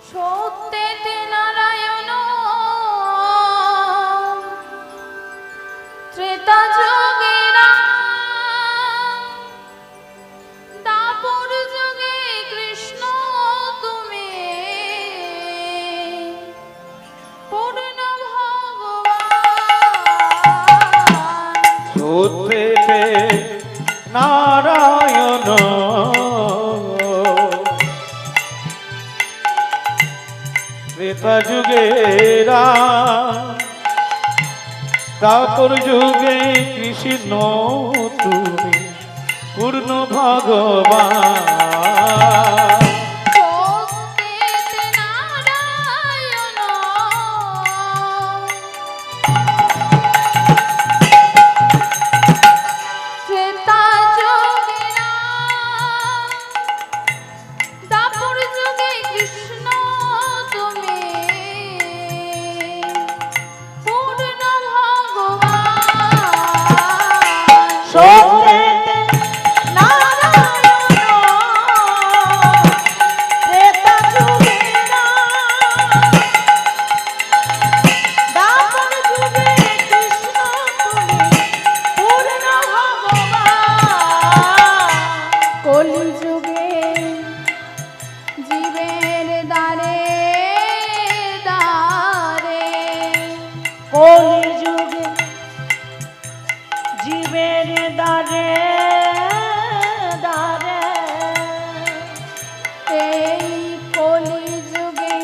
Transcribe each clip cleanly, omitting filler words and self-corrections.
সত্যেতে নারায়ণ ত্রেতা যুগে রাম, দাপর যুগে কৃষ্ণ তুমি পূর্ণ ভগবান। সত্যেতে নারায়ণ ত্রেতা যুগে রাম, দাপর যুগে কৃষ্ণ তুমি পূর্ণ ভগবান। সত্যেতে নারায়ণ ত্রেতা যুগে রাম, দাপর যুগে কৃষ্ণ তুমি পূর্ণ ভগবান। সত্যেতে নারায়ণ ত্রেতা যুগে রাম, দাপর যুগে কৃষ্ণ তুমি পূর্ণ ভগবান। কলি যুগে জীবের দ্বারে দ্বারে, কলি যুগে জীবের দ্বারে দ্বারে, এই কলি যুগে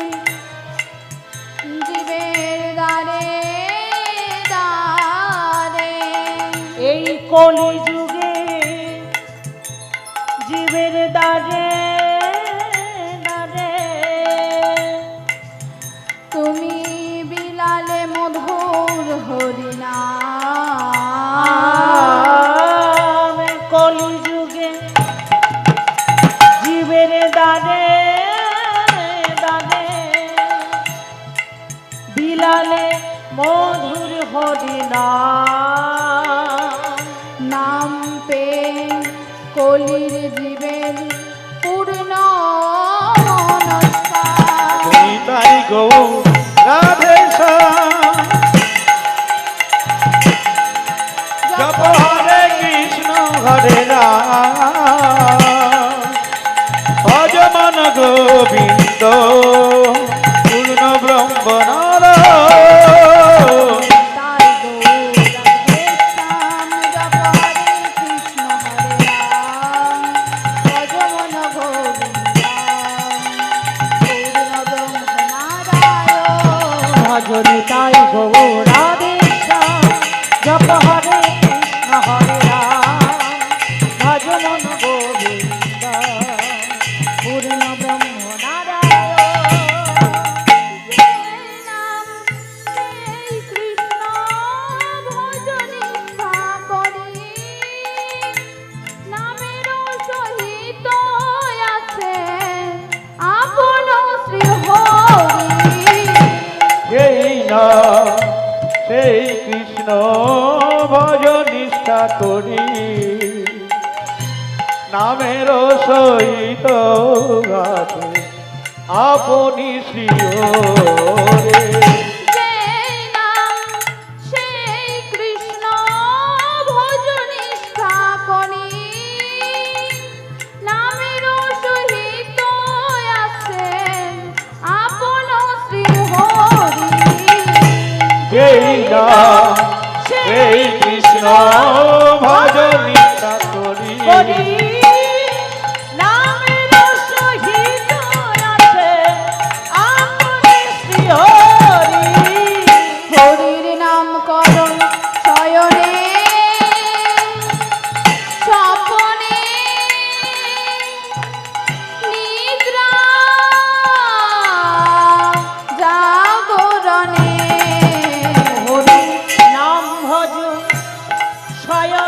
জীবের দ্বারে দ্বারে, এই কলি যুগে জীবের দ্বারে দ্বারে, তুমি বিলালে মধুর হরিনাম। কলি যুগে জীবের দ্বারে দ্বারে, বিলালে মধুর হরিনাম। নাম পে কলির জীবের পূর্ণ মনস্কার। তুমি তাই গো রাধে শ্যাম, জপ হরে কৃষ্ণ হরে রাম, ভজ মন গোবিন্দ পূর্ণ ব্রহ্ম নারায়ণ। তাই গৌর রাধে শ্যাম, জপ হরে কৃষ্ণ হরে রাম, ভজ মন গোবিন্দ পূর্ণ ব্রহ্ম নারায়ণ। ভজনি তাই গৌরাধে শ্যাম, জপ হরে কৃষ্ণ হরে রাম, ভজ মন গোবিন্দ পূর্ণ ব্রহ্ম নারায়ণ। সেই নাম সেই কৃষ্ণ ভজ নিষ্ঠা করি, নামের সহিত আছে আপন শ্রী হরি। সেই নাম সেই কৃষ্ণ ভজ নিষ্ঠা করি, নামের সহিত আছে আপনি শ্রী হরে। সেই নাম সেই কৃষ্ণ ভজ নিষ্ঠা করি, নামের সহিত আছেন আপন শ্রী হরি। সেই নাম সেই কৃষ্ণ ভজ নিষ্ঠা করি, নামের সহিত আছে আপনি শ্রী হরি। হরির নাম করো শয়নে স্বপনে নিদ্রা জাগরণে। হরি নাম ভজ শয়নে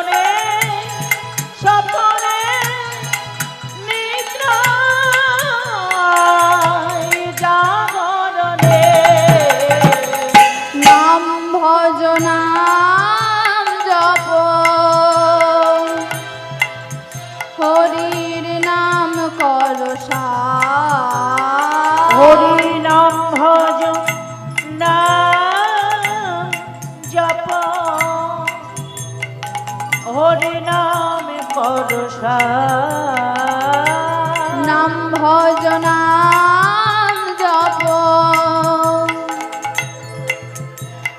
ভরসা নাম ভজনাম জপ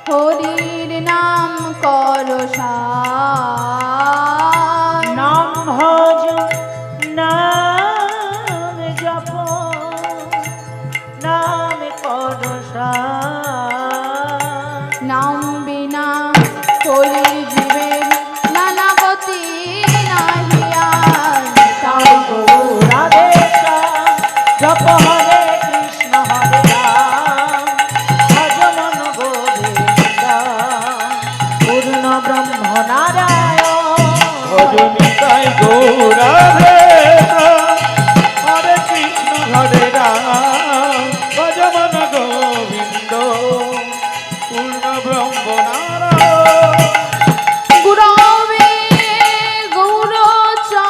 হরির নাম করো সার। নাম ভজ নাম জপ নাম করসা নাম বিনা হরির জীবের নানা গতি নাহিয়ার। তাই গৌরাধে জপ হরে কৃষ্ণ হরে রাম ভজ মন গোবিন্দ পূর্ণ ব্রহ্ম নারায়ণ ভজনিতাই গৌরাধে হরে কৃষ্ণ হরে রাম ভজ মন গোবিন্দ পূর্ণ ব্রহ্ম নারায়ণ। গুরবে গৌরচন্দ্রয়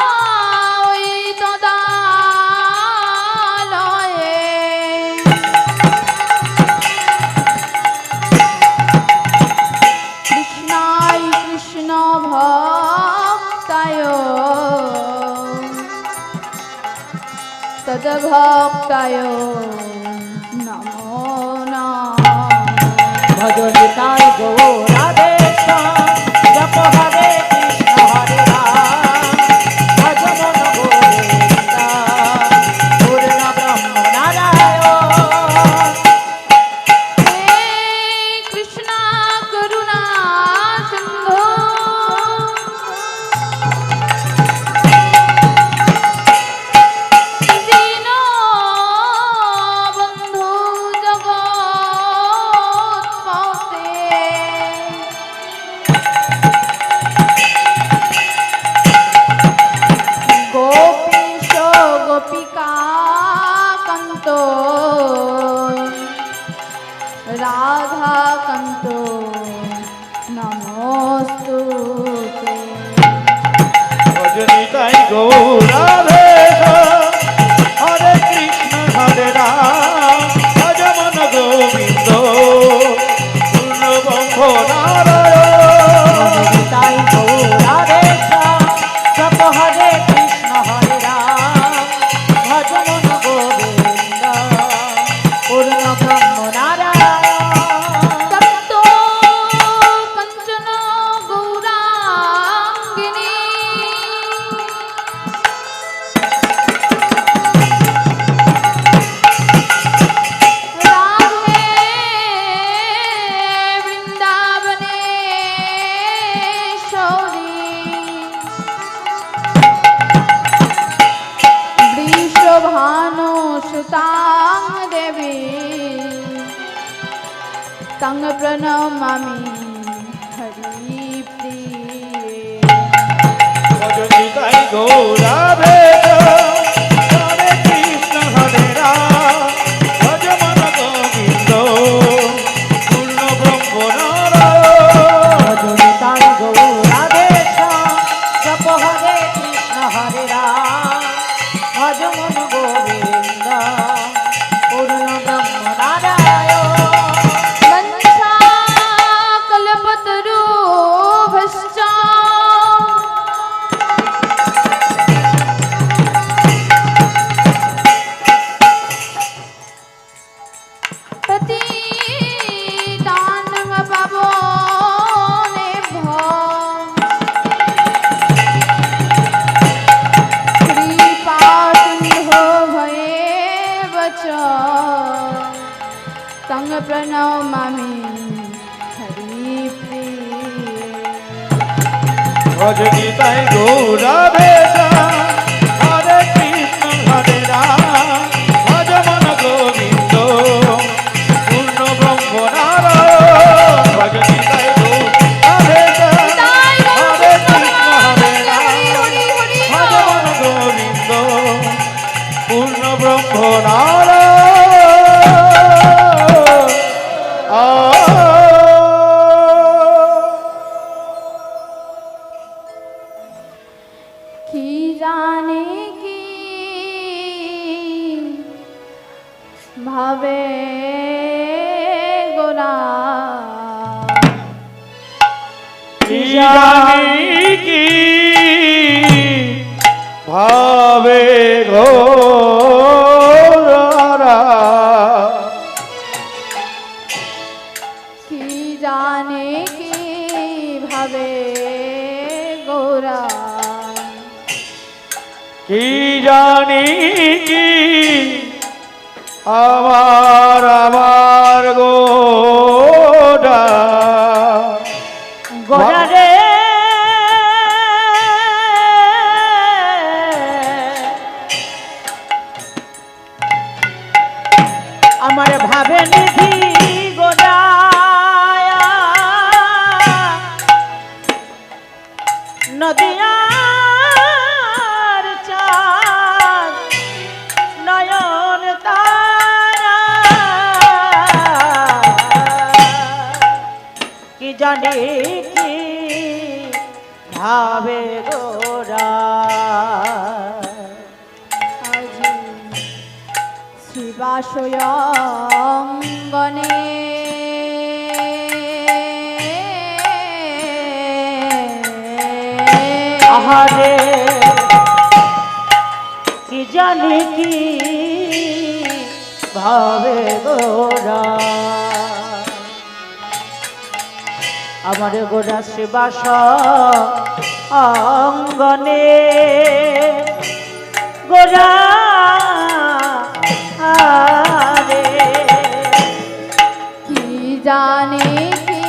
রাধিকায় তদালয়ে কৃষ্ণায় কৃষ্ণ ভক্তায় তদ্ভক্তায় নমো নমঃ। ভজনিতাই গৌরাধে জপ হরে কৃষ্ণ হরে রাম ভজ মন গোবিন্দ পূর্ণ ব্রহ্ম নারায়ণ হে কৃষ্ণ করুণা সিন্ধু দীনবন্ধু জগৎপতে গোপীশ গোপিকা কান্ত রাধা কান্ত নমস্তুতে। ভজনিতাই গৌরাধে হরে কৃষ্ণ হরে রাম ভজ মন গোবিন্দ পূর্ণ ব্রহ্ম নারায়ণ। ভজনিতাই গৌরাধে জপ হরে কৃষ্ণ হরে রাম ভজ মন গোবিন্দ পূর্ণ ব্রহ্ম নারায়ণ তপ্ত কাঞ্চন গৌরাঙ্গিনী রাধে বৃন্দাবনেশ্বরী বৃষভানুসুতাং দেবী তং প্রণমামি হরিপ্রিয়ে। ভজনিতাই গৌরাধে হরে কৃষ্ণ হরে রাম ভজ মন গোবিন্দ পূর্ণ ব্রহ্ম নারায়ণ। ভজনিতাই গৌরাধে জপ হরে কৃষ্ণ হরে রাম ভজ মন গোবিন্দ পূর্ণ ব্রহ্ম নারায়ণ মনসা কল্পতরুভশ্চ পতিতানং পাবনেভ্যো কৃপাসিন্ধো ভয়েব চ তং প্রণমামি হরিপ্রিয়ে। ভজনিতাই গৌরাধে হরে কৃষ্ণ হরে রাম ভজ মন গোবিন্দ পূর্ণ ব্রহ্ম নারায়ণ। ভজনিতাই গৌরাধে হরে কৃষ্ণ হরে রাম ভজ মন গোবিন্দ পূর্ণ ব্রহ্ম নারায়ণ। কি জানি কি ভাবে ঘোরা কি জানে কি ভাবে গোরা কি জানি কি আমার গোরা গোরা রে আমার ভাবে নিধি গোরা নদিয়ার চাঁদ নয়ন তারা কি জানি কি ভাবে গোরা আজি শিবাশয়ঙ্গনে আহারে কি জানি কি ভাবে গোরা আমার গোরা শিবাস অঙ্গনে গোরা আরে কি জানে কি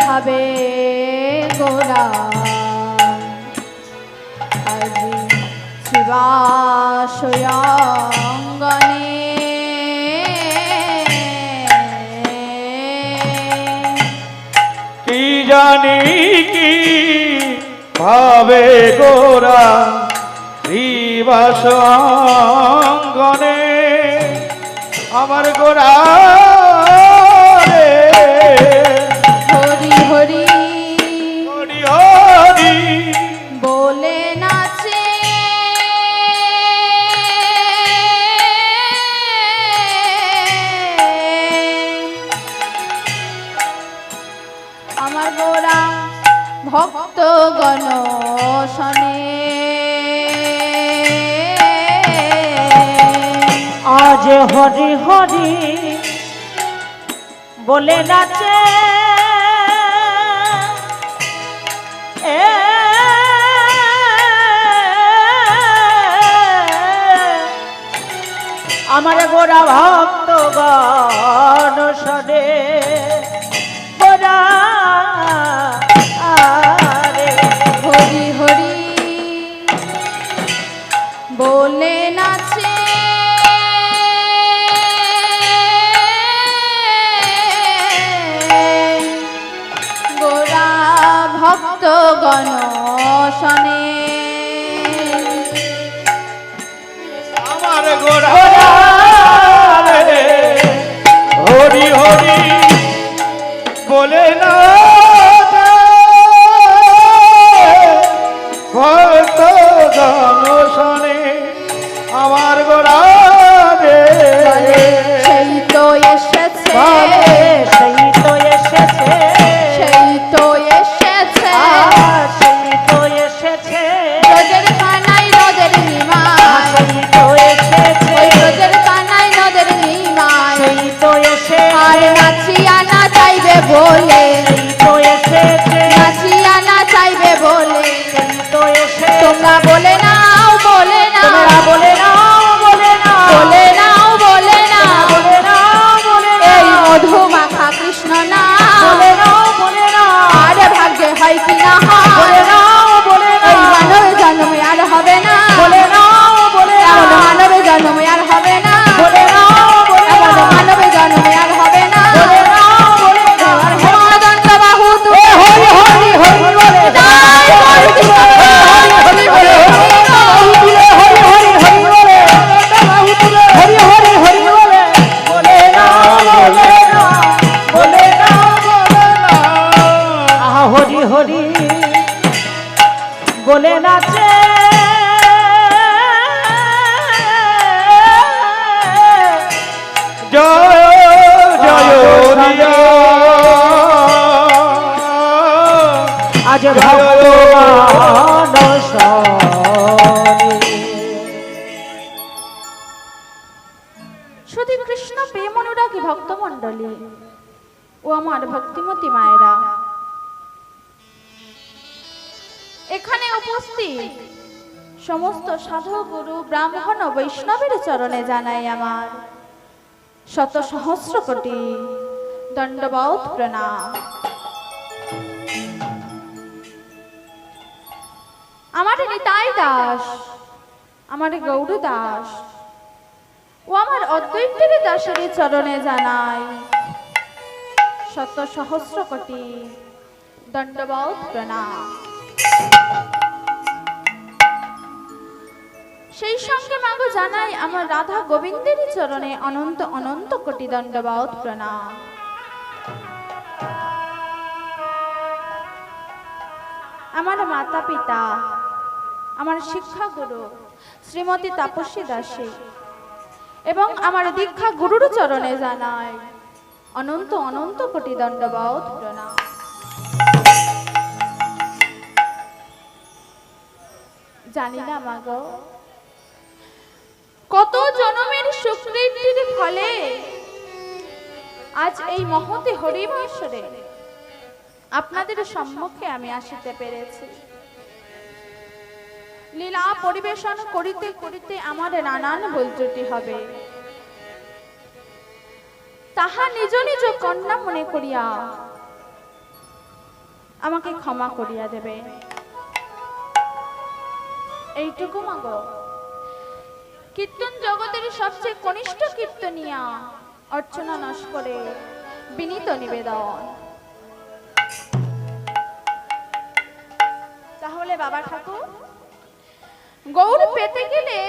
ভাবে গোরা আজি শিবাশয়ঙ্গনে কি জানি কি ভাবে গোরা শ্রীবাসঙ্গনে আমার গোরা রে হরি হরি হরি হরি বলে নাচে আমার গোরা ভক্ত গণ শনে আজ হরি হরি বলে নাচে এ আমার গোরা ভক্ত গণ শনে গোরা আরে হরি হরি বলে নাচে গোরা ভক্ত গণ শনে আমার গোরা রে হরি হরি বলে না ভক্ত জনশনে আমার গোরা রে সেই তো এসেছে সেই তো এসেছে সেই তো এসেছে সেই তো এসেছে রোদের কানাই রোদের নিমাই সেই তো এসেছে ওই রোদের কানাই রোদের নিমাই সেই তো এসেছে আর নাচিয়া না চাইবে বলে সেই তো এসেছে নাচিয়া না চাইবে বলে সেই তো এসেছে তোমরা বলে নাও বলে তোমরা নাও বলে নাও বলে নাও বলে নাও বলে নাও বলে নাও বলে এই নাও মধু মাখা কৃষ্ণ না বলে নাও বলে নাও আরে ভাগ্যে হয় কি না বলে হয় নাও বলে এই নাও মানবের জন্মে আর হবে না বলে নাও বলে এমন নাও মানবের জন্মে আর হবে না বলে নাও বলে এমন নাও মানবের জন্মে আর হবে না বলে নাও বলে নাও আর হেমদন্ত বাহু তুলে হরি হরি হরি বলে জয় হরি কৃষ্ণ, হরি বলে, হরি হরি হরি বলে হরি হরি হরি বলে বলে নাও বলে নাও বলে নাও আহা হরি হরি বলে নাচে জয় জয় দিয়া আজ ভক্ত মানসনে। শুধু কৃষ্ণ প্রেম অনুরাগী ভক্তমণ্ডলী ও আমার ভক্তিমতী মায়েরা, এখানে উপস্থিত সমস্ত সাধু গুরু ব্রাহ্মণ ও বৈষ্ণবের চরণে জানাই আমার শত সহস্র কোটি দণ্ডবত প্রণাম। আমার নিতাই দাস, আমার গৌর দাস ও আমার অদ্বৈতের দাসের চরণে জানাই শত সহস্র কোটি দণ্ডবত প্রণাম। সেই সঙ্গে মাগো জানাই আমার রাধা গোবিন্দের চরণে অনন্ত অনন্ত কোটি দণ্ডবত প্রণাম। আমার মাতা পিতা, আমার শিক্ষা গুরু শ্রীমতী তাপসী দাসী এবং আমার দীক্ষা গুরুর চরণে জানাই অনন্ত অনন্ত কোটি দণ্ডবত প্রণাম। জানি না মাগো, কত জনমের সুকৃতির ফলে আজ এই মহতে হরিবাসরে আপনাদের সম্মুখে আমি আসিতে পেরেছি। লীলা পরিবেশন করিতে করিতে আমার নানান ভুল ত্রুটি হবে, তাহা নিজ নিজ কন্যা মনে করিয়া আমাকে ক্ষমা করিয়া দেবে, এইটুকু মাগো। কীর্তন জগতের সবচেয়ে কনিষ্ঠ কীর্তনিয়া অর্চনা নস্করে বিনীত নিবেদন। তাহলে বাবা ঠাকুর, গৌর পেতে গেলে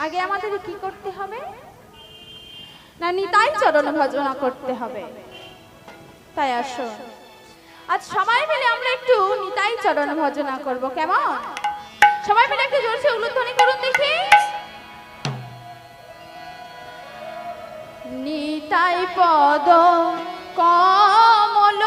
আগে আমাদের কি করতে হবে? না নিতাই চরণ ভজনা করতে হবে। তাই আসো আজ সবাই মিলে আমরা একটু নিতাই চরণ ভজনা করব, কেমন? সবাই মিলে একটু জোরসে উলুধ্বনি করুন দেখি। নিতাই পদ কমল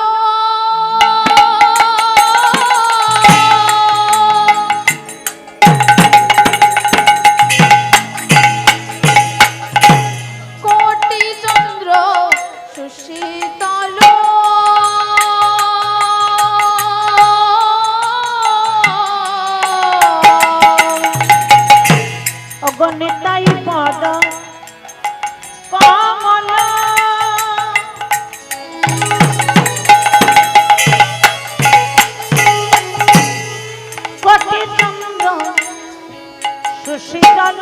কোটি চন্দ্র সুশীতল অগণিতাই পদ কমল কোটি চন্দ্র সুশীতল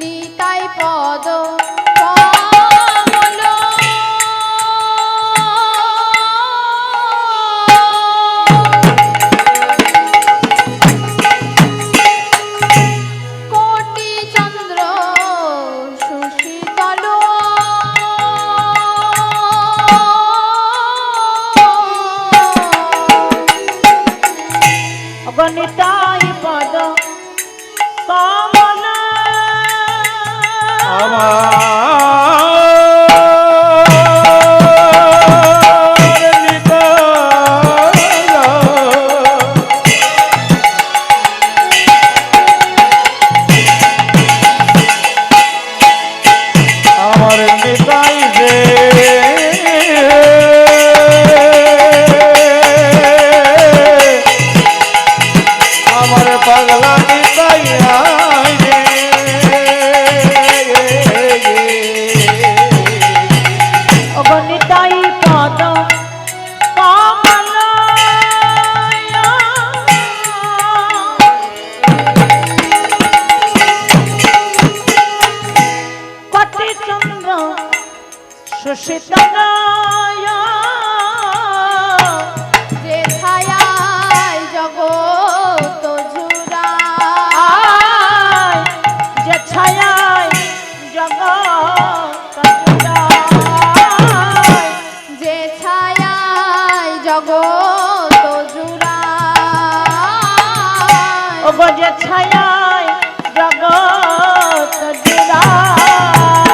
নিতাই পদ অগণিতাই পদ কমল আমার নিতাই যে আমার পাগলা নিতাই অগণিতাই পদ কমল কোটি চন্দ্র সুশীতল যে ছায়ায় জগৎ জুড়ায়, যে ছায়ায় জগৎ যে ছায়ায় জগৎ জুড়ায়, ওগো যে ছায়ায় জগৎ জুড়ায়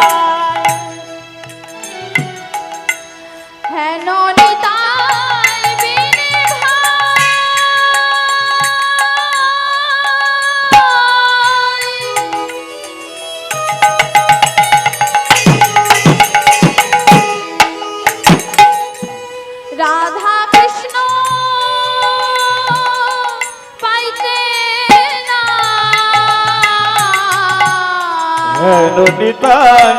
হেন নিতাই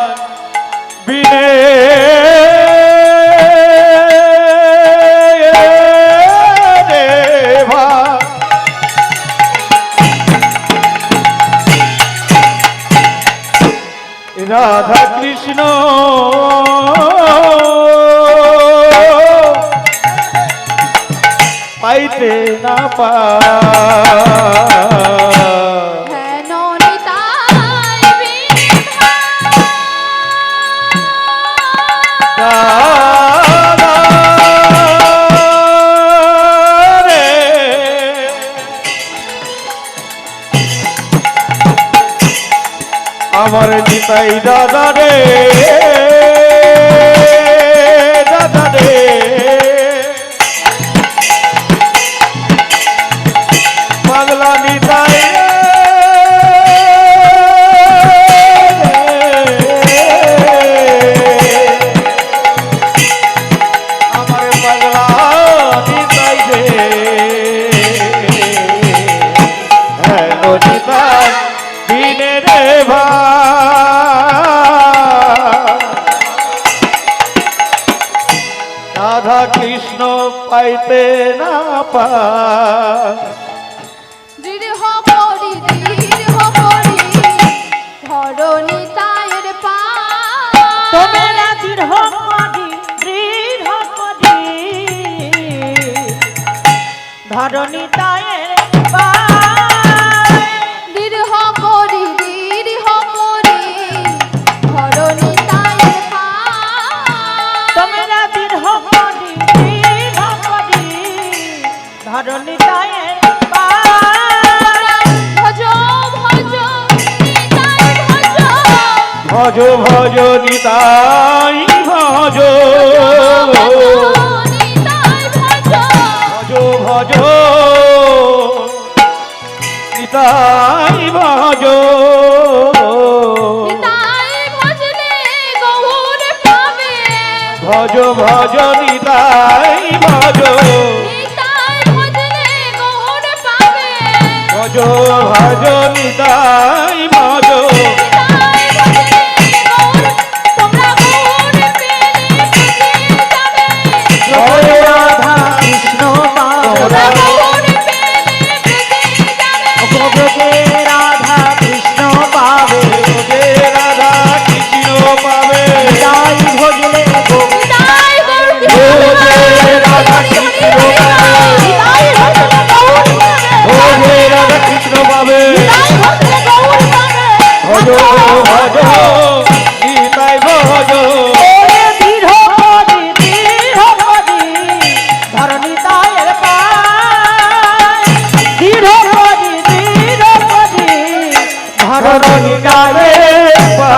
বিনে দেবা রাধা কৃষ্ণ পাইতে না পা হেন নিতাই বিনা আমার নিতাই দাদা রে দাদা রে পাগলা নিতাই আমার পাগলা নিতাই রে হ্যালো নিতাই বিনে রে ভা রাধা কৃষ্ণ পাইতে না পা দৃঢ় করি ধরো নিতাইয়ের পা তোমরা দৃঢ় করি ধরণী তায়ের পায় দৃঢ় করি ধরো নিতাইয়ের পা তোমরা দৃঢ় করি ধরণী তায়ের পায় ভজ নিতাই ভজ ভজ নিতাই ভজ নিতাই ভজলে গৌর পাবে ভজ ভজ নিতাই ভজ নিতাই ভজলে গৌর পাবে ভজ ভজ নিতাই ভজ নিতাই ভজলে গৌর তোমরা গৌর পেলে বুঝে যাবে জয় রাধা কৃষ্ণ তোমরা পাবে গৌর পেলে বুঝে যাবে গোপে রাধা কৃষ্ণ পাবে যে রাধা কৃষ্ণ পাবে তাই ভজলে গো নিতাই গৌর যে রাধা কৃষ্ণ পাবে নিতাই ভজলে গৌর পাবে যে রাধা কৃষ্ণ পাবে নিতাই ভজলে গৌর পাবে ভজ ভজ নিতাই ভজ ওরে দৃঢ় করি ধরণী তায়ের পায় দৃঢ় করি ধরণী ধরণী কালে পা